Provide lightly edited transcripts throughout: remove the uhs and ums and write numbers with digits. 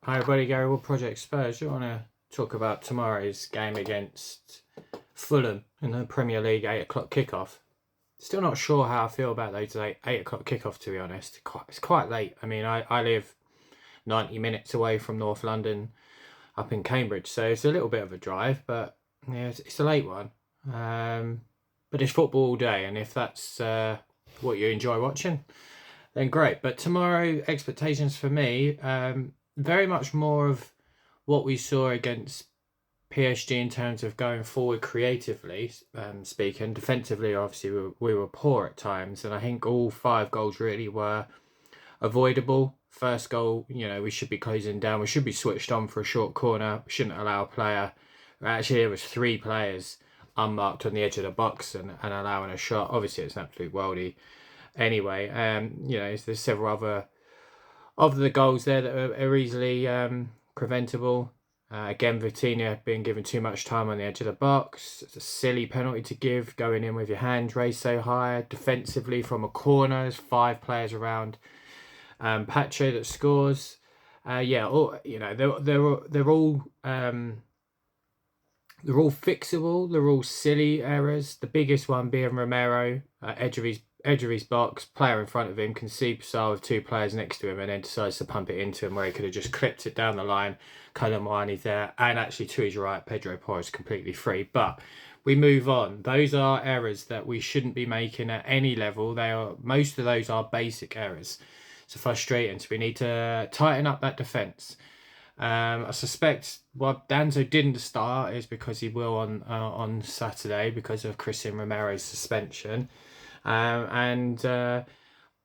Hi everybody, Gary Wood, Project Spurs. I want to talk about tomorrow's game against Fulham in the Premier League 8 o'clock kickoff. Still not sure how I feel about those 8 o'clock kickoff, to be honest. It's quite late. I mean, I live 90 minutes away from North London up in Cambridge, so it's a little bit of a drive, but yeah, it's a late one. But it's football all day, and if that's what you enjoy watching, then great. But tomorrow, expectations for me, very much more of what we saw against PSG in terms of going forward creatively, speaking. Defensively, obviously, we were poor at times, and I think all 5 goals really were avoidable. First goal, we should be closing down. We should be switched on for a short corner. We shouldn't allow a player. Actually, there was 3 players unmarked on the edge of the box and allowing a shot. Obviously, it's an absolute worldie. Anyway, there's several other of the goals there that are easily preventable. Again, Vitinha being given too much time on the edge of the box. It's a silly penalty to give, going in with your hands raised so high. Defensively from a corner, there's 5 players around Pacho that scores. They're all fixable. They're all silly errors. The biggest one being Romero, edge of his box, player in front of him can see Psar with 2 players next to him and then decides to pump it into him where he could have just clipped it down the line. Colomwani's there, and actually to his right, Pedro Porro is completely free. But we move on. Those are errors that we shouldn't be making at any level. Most of those are basic errors. It's frustrating. So we need to tighten up that defence. I suspect why Danzo didn't start is because he will on Saturday because of Christian Romero's suspension. I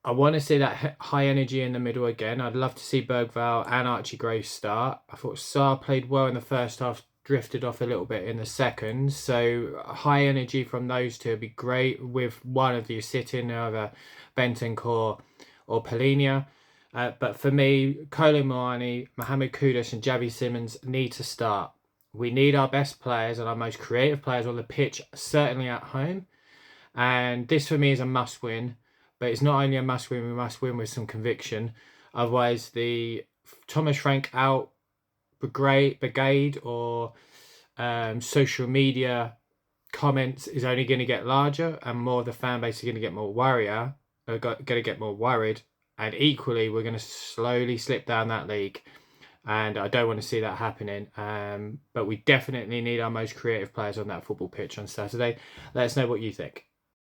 want to see that high energy in the middle again. I'd love to see Bergvall and Archie Graves start. I thought Sarr played well in the first half, drifted off a little bit in the second. So high energy from those two would be great with one of you sitting, either Bentancur or Polinia. But for me, Colomwani, Mohamed Kudus and Javi Simmons need to start. We need our best players and our most creative players on the pitch, certainly at home. And this for me is a must win. But it's not only a must win, we must win with some conviction. Otherwise, the Thomas Frank out brigade or social media comments is only going to get larger, and more of the fan base are going to get more worried. And equally, we're going to slowly slip down that league. And I don't want to see that happening. But we definitely need our most creative players on that football pitch on Saturday. Let us know what you think.